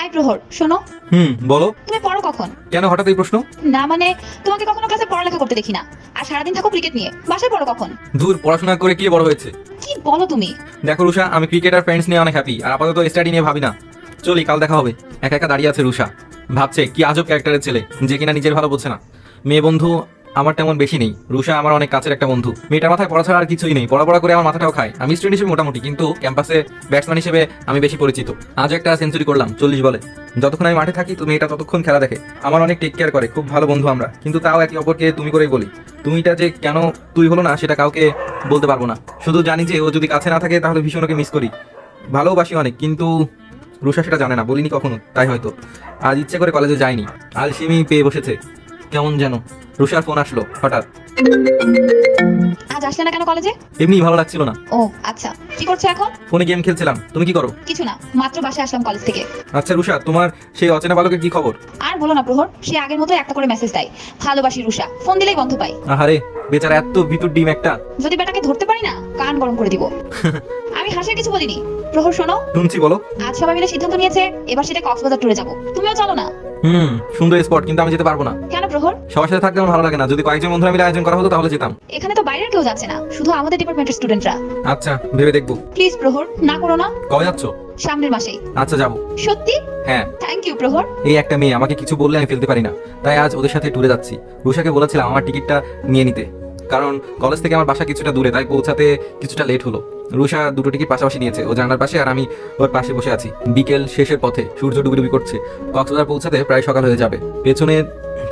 I প্রহর শোনো। বলো। তুমি পড়ো কখন? কেন হঠাৎ এই প্রশ্ন? না মানে তোমাকে কখনো ক্লাসে পড়ালেখা করতে দেখি না, আর সারাদিন থাকো ক্রিকেট নিয়ে। বাসায় পড়ো কখন? দূর, পড়াশোনা করে কি বড় হয়েছে? কি বলো তুমি? দেখো রুষা, আমি ক্রিকেট আর ফ্রেন্ডস নিয়ে অনেক হ্যাপি, আর আপাতত স্টাডি নিয়ে ভাবি না। চলি, কাল দেখা হবে। একা একা দাঁড়িয়ে আছে রুষা, ভাবছে কি আজব ক্যারেক্টারের ছেলে, যে কিনা নিজের ভালো বোঝে না। মেয়ে বন্ধু আমার তেমন বেশি নেই। রুষা আমার অনেক কাছের একটা বন্ধু। মেয়েটার মাথায় পড়া ছাড়া আর কিছুই নেই, পড়া করে আমার মাথাটাও খায়। আমি স্টুডেন্ট হিসেবে মোটামুটি, কিন্তু ক্যাম্পাসে ব্যাটসম্যান হিসেবে আমি বেশি পরিচিত। আজ একটা সেঞ্চুরি করলাম 40 বলে। যতক্ষণ আমি মাঠে থাকি তুমি এটা ততক্ষণ খেলা দেখে, আমার অনেক টেক কেয়ার করে, খুব ভালো বন্ধু আমরা। কিন্তু তাও একে অপরকে তুমি করেই বলি। তুমিটা যে কেন তুই হলো না সেটা কাউকে বলতে পারবো না। শুধু জানি যে ও যদি কাছে না থাকে তাহলে ভীষণ ওকে মিস করি। ভালোবাসি অনেক, কিন্তু রুষা সেটা জানে না, বলিনি কখনো, তাই হয়তো আজ ইচ্ছে করে কলেজে যায়নি। আলসেমি পেয়ে বসেছে কেমন যেন। রুষার ফোন আসলো হঠাৎ। আজ আসলে না কেন কলেজে? এমনি ভালো লাগছিল না। ও আচ্ছা, কি করছো এখন? ফোনে গেম খেলছিলাম। তুমি কি করো? কিছু না, মাত্র বাসায় আসলাম কলেজ থেকে। আচ্ছা রুষা, তোমার সেই অচেনা বালকের কি খবর? আর বলো না প্রহর, সে আগের মতো একটা করে মেসেজ দেয়, ভালোবাসি রুষা। ফোন দিলেই বন্ধ পাই। আহারে বেচারা, এত ভিতর ডিম একটা। যদি বেটাকে ধরতে পারি না, কান গরম করে দিব। আমি হাসির কিছু বলিনি। প্রহর শোনো, শুনছি, বলো। আজ সবাই মিলে সিদ্ধান্ত নিয়েছে এবার সেটা কক্সবাজার ট্যুরে যাবো। তুমিও চলো না? সুন্দর স্পট, কিন্তু আমি যেতে পারবো না। কেন প্রহর? সবার সাথে থাকতে আমার ভালো লাগে না। যদি কয়েকজন বন্ধুরা মিলে আয়োজন করা হতো তাহলে যেতাম। এখানে তো বাইরের কেউ যাচ্ছে না, শুধু আমাদের ডিপার্টমেন্টের স্টুডেন্টরা। আচ্ছা, ভেবে দেখবো। প্লিজ প্রহর, না করো না। কবে যাচ্ছ? সামনের মাসেই। আচ্ছা, যাবো। সত্যি? হ্যাঁ। থ্যাংক ইউ প্রহর। এই একটা মেয়ে আমাকে কিছু বললে আমি ফেলতে পারি না, তাই আজ ওদের সাথে ট্যুরে যাচ্ছি। রুষাকে বলেছিলাম আমার টিকিটটা নিয়ে নিতে, কারণ কলেজ থেকে আমার বাসা কিছুটা দূরে, তাই পৌঁছাতে কিছুটা লেট হলো। রুষা দুটো টিকিট পাশাপাশি নিয়েছে, ও জানালার পাশে আর আমি ওর পাশে বসে আছি। বিকেল শেষের পথে, সূর্য ডুবি করছে। কক্সবাজার পৌঁছাতে প্রায় সকাল হয়ে যাবে। পেছনের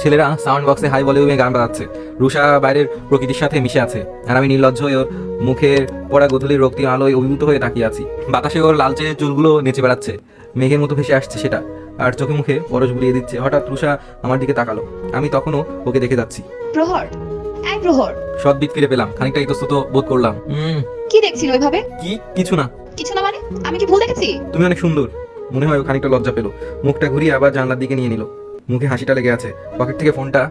ছেলেরা সাউন্ড বক্সে হাই ভলিউমে গান বাজাচ্ছে। রুষা বাইরের প্রকৃতির সাথে মিশে আছে, আর আমি নির্লজ্জ হয়ে ওর মুখের পড়া গোধূলির রক্তিম আলোয় অভিভূত হয়ে তাকিয়ে আছি। বাতাসে ওর লালচে চুলগুলো নেচে বেড়াচ্ছে, মেঘের মতো ভেসে আসছে সেটা, আর চোখে মুখে পরশ বুলিয়ে দিচ্ছে। হঠাৎ রুষা আমার দিকে তাকালো, আমি তখনও ওকে দেখে যাচ্ছি। প্রহর, এই প্রহর। সদ্বিত ফিরে পেলাম, খানিকটা ইতস্তত বোধ করলাম। কি দেখছিল ওইভাবে? কিছু না। কিছু না মানে? আমি কি ভুল দেখেছি? তুমি অনেক সুন্দর। মনে হয় ও খানিকটা লজ্জা পেলো, মুখটা ঘুরিয়ে আবার জানলার দিকে নিয়ে নিল। মুখে হাসিটা লেগে আছে। পকেট থেকে ফোনটা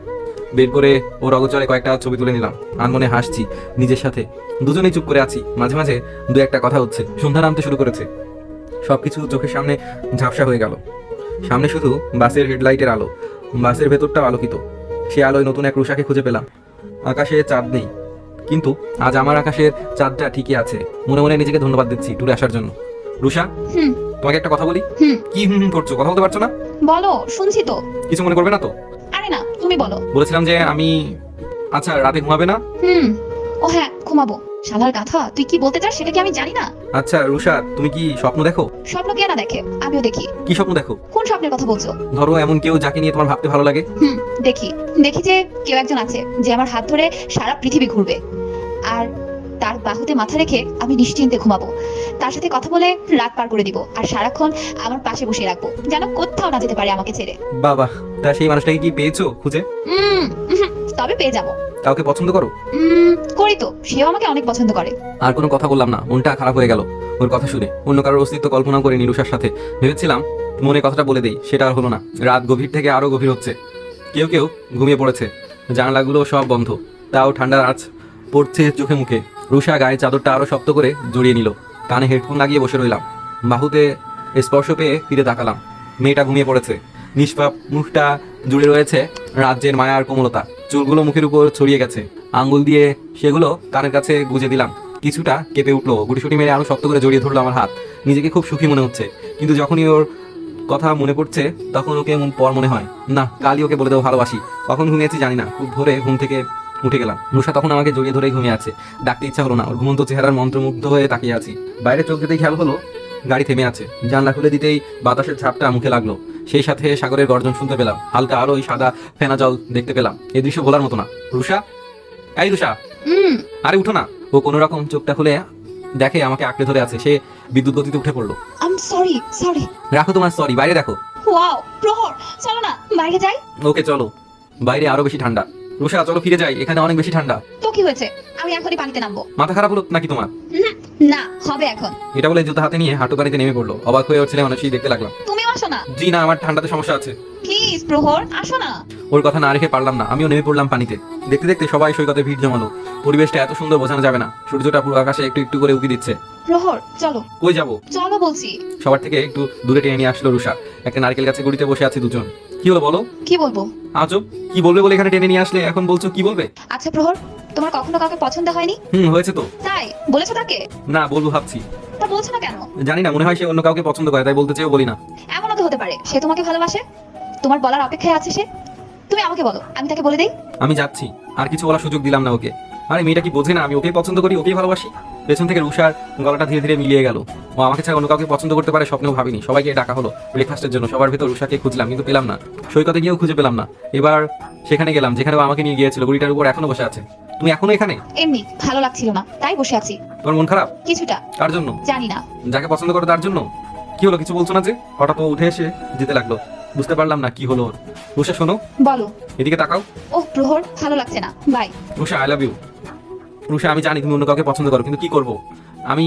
বের করে ওর অগোচরে কয়েকটা ছবি তুলে নিলাম। আনমনে হাসছি নিজের সাথে। দুজনেই চুপ করে আছি, মাঝে মাঝে দু একটা কথা হচ্ছে। সন্ধ্যা নামতে শুরু করেছে, সবকিছু চোখের সামনে ঝাপসা হয়ে গেল। সামনে শুধু বাসের হেডলাইটের আলো, বাসের ভেতরটাও আলোকিত। সে আলোয় নতুন এক রুষাকে খুঁজে পেলাম। আকাশে চাঁদ নেই, কিন্তু আজ আমার আকাশের চাঁদটা ঠিকই আছে। মনে মনে নিজেকে ধন্যবাদ দিচ্ছি ট্যুরে আসার জন্য। রুষা, তোমাকে একটা কথা বলি। কি করছো? কথা বলতে পারছো না? বলো, শুনছি তো। কিছু মনে করবে না তো? আরে না, তুমি বলো। বলেছিলাম যে আমি, আচ্ছা রাতে ঘুমাবে না? ও হ্যাঁ, ঘুমাবো। শালার গাধা, তুই কি বলতে চাস সেটা কি আমি জানি না? আচ্ছা রুষা, তুমি কি স্বপ্ন দেখো? স্বপ্ন কে না দেখে, আমিও দেখি। কি স্বপ্ন দেখো? কোন স্বপ্নের কথা বলছো? ধরো এমন কেউ যাকে নিয়ে তোমার ভাবতে ভালো লাগে। দেখি দেখি যে কেউ একজন আছে যে আমার হাত ধরে সারা পৃথিবী ঘুরবে, আর তার বাহুতে মাথা রেখে আমি নিশ্চিন্তে ঘুমাবো। তার সাথে কথা বলে রাত পার করে দিব, আর সারাক্ষণ আমার পাশে বসে রাখবো, যেন কোথাও না যেতে পারে আমাকে ছেড়ে। বাবা, তা সেই মানুষটাকে কি পেয়েছো খুঁজে? তবে পেয়ে যাবো। কাউকে পছন্দ করো? করি তো, সেও আমাকে অনেক পছন্দ করে। আর কোনো কথা বললাম না, মনটা খারাপ হয়ে গেল ওর কথা শুনে। অন্য কারোর অস্তিত্ব কল্পনা করে রুষার সাথে ভেবেছিলাম মনে কথাটা বলে দেই, সেটা আর হলো না। রাত গভীর থেকে আরো গভীর হচ্ছে। কেউ কেউ ঘুমিয়ে পড়েছে, জানালাগুলো সব বন্ধ, তাও ঠান্ডার আঁচ পড়ছে চোখে মুখে। রুষা গায়ে চাদরটা আরো শক্ত করে জড়িয়ে নিল। কানে হেডফোন লাগিয়ে বসে রইলাম। বাহুতে স্পর্শ পেয়ে ফিরে তাকালাম। মেয়েটা ঘুমিয়ে পড়েছে, নিষ্পাপ, মুখটা জুড়ে রয়েছে রাজ্যের মায়া আর কোমলতা। চুলগুলো মুখের উপর ছড়িয়ে গেছে, আঙ্গুল দিয়ে সেগুলো কানের কাছে গুজে দিলাম। কিছুটা কেঁপে উঠলো, গুটিসুটি মেরে আরো শক্ত করে জড়িয়ে ধরলো আমার হাত। নিজেকে খুব সুখী মনে হচ্ছে, কিন্তু যখনই ওর কথা মনে পড়ছে তখন ওকে পর মনে হয় না, কালই ওকে বলে দেবো ভালোবাসি। কখন ঘুমিয়েছি জানি না, খুব ভোরে ঘুম থেকে উঠে গেলাম। রুষা তখন আমাকে জড়িয়ে ধরে ঘুমিয়ে আছে। ডাকতে ইচ্ছা হলো না, ওর ঘুমন্ত চেহারার মন্ত্রমুগ্ধ হয়ে তাকিয়ে আছি। বাইরে চোখ দিতেই খেয়াল হলো গাড়ি থেমে আছে। জানলা খুলে দিতেই বাতাসের ঝাপটা মুখে লাগলো, সেই সাথে সাগরের গর্জন শুনতে পেলাম। হালকা আলোয় সাদা ফেনা জল দেখতে পেলাম। এই দৃশ্য ভোলার মতো না। রুষা, এই রুষা, আরে উঠো না। ও কোনো রকম চোখটা খুলে দেখে আমাকে আঁকড়ে ধরে আছে। সে বিদ্যুৎ গতিতে উঠে পড়লো। সরি। রাখো তোমার সরি, বাইরে দেখো। ওয়াও প্রহর, চলো না বাইরে যাই। ওকে চলো, বাইরে আরো বেশি ঠান্ডা। রুষা চলো ফিরে যাই, এখানে অনেক বেশি ঠান্ডা। তো কি হয়েছে, আমি এখনই পানিতে নামবো। মাথা খারাপ হলো নাকি তোমার? না, হবে এখন। এটা বলে জুতা হাতে নিয়ে হাঁটু পানিতে নেমে পড়লো। অবাক হয়ে ওর ছেলে মানুষই দেখতে লাগলাম। তুমিও আসো না। জি না, আমার ঠান্ডাতে সমস্যা আছে। প্লিজ প্রহর, আসো না। ওর কথা না রেখে পারলাম না, আমিও নেমে পড়লাম পানিতে। দেখতে দেখতে সবাই সৈকতে ভিড় জমালো। পরিবেশটা এত সুন্দর বোঝানো যাবে না। সূর্যটা পুরো আকাশে একটু একটু করে উকি দিচ্ছে। প্রহর চলো। কই যাবো? চলো বলছি। সবার থেকে একটু দূরে টেনে নিয়ে আসলো রুষা। একটা নারকেল গাছে গুড়িতে বসে আছি দুজন। কি হলো বলো? কি বলবো? আজব, কি বলবে বলে এখানে টেনে নিয়ে আসলে এখন বলছো কি বলবে? আচ্ছা প্রহর, তোমার কখনো কাউকে পছন্দ হয়নি? হয়েছে তো। তাই বলেছো তাকে? না, বলবো ভাবছি। তা বলছো না কেন? জানি না, মনে হয় সে অন্য কাউকে পছন্দ করে, তাই বলতে চেয়েও বলি না। এমনও তো হতে পারে সে তোমাকে ভালোবাসে, তোমার বলার অপেক্ষায় আছে সে। তুমি আমাকে বলো, আমি তাকে বলে দেই। আমি যাচ্ছি, আর কিছু বলার সুযোগ দিলাম না ওকে। আরে মেয়েটা কি বোঝে না আমি ওকেই পছন্দ করি, ওকেই ভালোবাসি। পেছন থেকে রুষার গলাটা ধীরে ধীরে মিলিয়ে গেল। ও আমাকে ছাড়া অন্য কাউকে পছন্দ করতে পারে স্বপ্নেও ভাবিনি। সবাইকে ডাকা হলো ব্রেকফাস্টের জন্য, সবার ভেতর রুষাকে খুঁজলাম কিন্তু পেলাম না। সৈকতে গিয়েও খুঁজে পেলাম না। এবার সেখানে গেলাম যেখানে ও আমাকে নিয়ে গিয়েছিল, গুড়িটার উপর এখনো বসে আছে। তুমি এখনো এখানে? এমনি ভালো লাগছিল না তাই বসে আছি। তোমার মন খারাপ? কিছুটা। কার জন্য? জানি না। যাকে পছন্দ করো তার জন্য? কি হলো, কিছু বলছো না যে? হঠাৎ ও উঠে এসে যেতে লাগলো, বুঝতে পারলাম না কি হলো ওর। রুষা শোনো, বলো। এদিকে তাকাও। ও প্রহর, ভালো লাগছে না, by. Rusha, I love you. Rusha, আমি জানি তুমি অন্য কাউকে পছন্দ করো, কিন্তু কি করব, আমি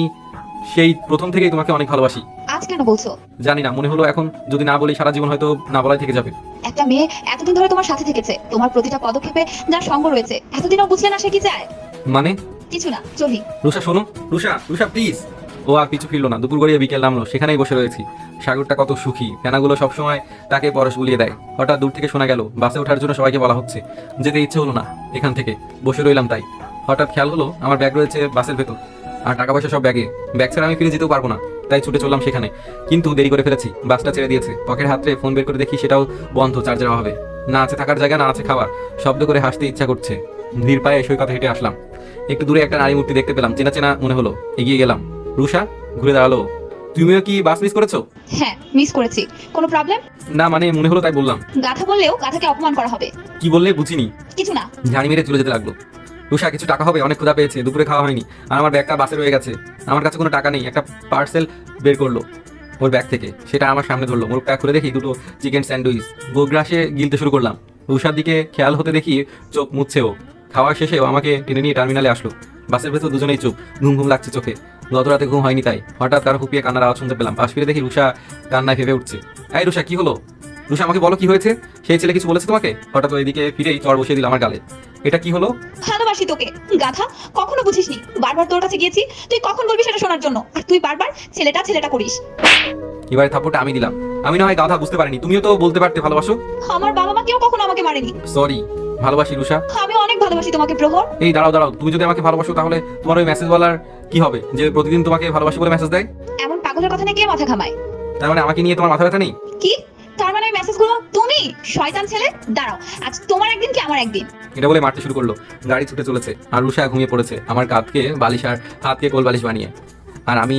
সেই প্রথম থেকেই তোমাকে অনেক ভালোবাসি। আজ কেন বলছো? জানি না, মনে হলো এখন যদি না বলি সারা জীবন হয়তো না বলাই থেকে যাবে। একটা মেয়ে এতদিন ধরে তোমার সাথে থেকেছে, তোমার প্রতিটা পদক্ষেপে যার সঙ্গ রয়েছে, এতদিনও বুঝলে না সে কি চায়? মানে? কিছু না, চলি। রুষা শোনো, রুষা, রুষা প্লিজ। ও আর পিছু ফিরলো না। দুপুর গড়িয়ে বিকেল নামলো, সেখানেই বসে রয়েছি। সাগরটা কত সুখী, ফেনাগুলো সবসময় তাকে পরশ বুলিয়ে দেয়। হঠাৎ দূর থেকে শোনা গেল বাসে ওঠার জন্য সবাইকে বলা হচ্ছে। যেতে ইচ্ছে হলো না এখান থেকে, বসে রইলাম তাই। হঠাৎ খেয়াল হলো আমার ব্যাগ রয়েছে বাসের ভেতর, আর টাকা পয়সা সব ব্যাগে। ব্যাগ ছাড়া আমি ফিরে যেতেও পারবো না, তাই ছুটে চললাম সেখানে। কিন্তু দেরি করে ফেলেছি, বাসটা ছেড়ে দিয়েছে। পকেট হাতরে ফোন বের করে দেখি সেটাও বন্ধ, চার্জার অভাবে। না আছে থাকার জায়গা, না আছে খাবার। শব্দ করে হাসতে ইচ্ছা করছে। ধীর পায়ে সৈকতে হেঁটে আসলাম। একটু দূরে একটা নারী মূর্তি দেখতে পেলাম, চেনা চেনা মনে হলো। এগিয়ে গেলাম। রুষা ঘুরে দাঁড়ালো। তুমিও কি বাস মিস করেছো? হ্যাঁ, মিস করেছি। কোনো প্রবলেম? না মানে মনে হলো তাই বললাম। গাধা বললেও গাধাকে অপমান করা হবে। কি বললে বুঝিনি। কিছু না। ঝাড়ি মেরে চলে যেতে লাগলো। রুষা, কিছু টাকা হবে? অনেক ক্ষুধা পেয়েছে, দুপুরে খাওয়া হয়নি। আর আমার ব্যাগটা বাসে রয়ে গেছে। আমার কাছে কোনো টাকা নেই। একটা পার্সেল বের করলো ওর ব্যাগ থেকে, সেটা আমার সামনে ধরলো। মুখটা খুলে দেখি দুটো চিকেন স্যান্ডউইচ। গোগ্রাসে গিলতে শুরু করলাম। রুষার দিকে খেয়াল হতে দেখি চোখ মুছছে ও। খাওয়া শেষে ও আমাকে টেনে নিয়ে টার্মিনালে আসলো। বাসের ভেতর দুজনেই চুপ, ঘুম ঘুম লাগছে চোখে। গত রাতে ঘুম হয়নি তাই। হঠাৎ কারো ফুপিয়ে কান্নার আওয়াজ শুনতে পেলাম। পাশ ফিরে দেখি রুষা কান্নায় ভেবে উঠছে। এই রুষা, কি হলো? রুষা, আমাকে বলো কি হয়েছে? সেই ছেলে কিছু বলেছে তোমাকে? হঠাৎ ওইদিকে ফিরেই চড় বসিয়ে দিল আমার গালে। এটা কি হলো? ভালোবাসি তোকে গাধা, কখনো বুঝিসনি। বারবার তোর কাছে গিয়েছি, তুই কখন বলবি সেটা শোনার জন্য, আর তুই বারবার ছেলেটা ছেলেটা করিস। এবারে থাপ্পড়টা আমি দিলাম। আমি না হয় গাধা, বুঝতে পারিনি। তুমিও তো বলতে পারতে ভালোবাসো। আমার বাবা মা কেউ কখনো আমাকে মারেনি। সরি, ভালোবাসি রুষা। আমি অনেক ভালোবাসি তোমাকে প্রহর। এই দাঁড়াও দাঁড়াও, তুমি যদি আমাকে ভালোবাসো তাহলে তোমার ওই মেসেজ বলার কি হবে, যে প্রতিদিন তোমাকে ভালোবাসি বলে মেসেজ দেয়? এমন পাগলের কথা নিয়ে কে মাথা ঘামায়? তার মানে আমাকে নিয়ে তোমার মাথা ব্যথা নেই? কি? তার মানে ওই মেসেজগুলো তুমি? শয়তান ছেলে, দাঁড়াও, আজ তোমার একদিন কি আমার একদিন। এটা বলে মারতে শুরু করলো। গাড়ি ছুটে চলেছে, আর রুষা ঘুমিয়ে পড়েছে আমার কাঁধকে বালিশ আর হাতকে কোল বালিশ বানিয়ে। আর আমি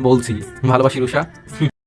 বলছি ভালোবাসি রুষা।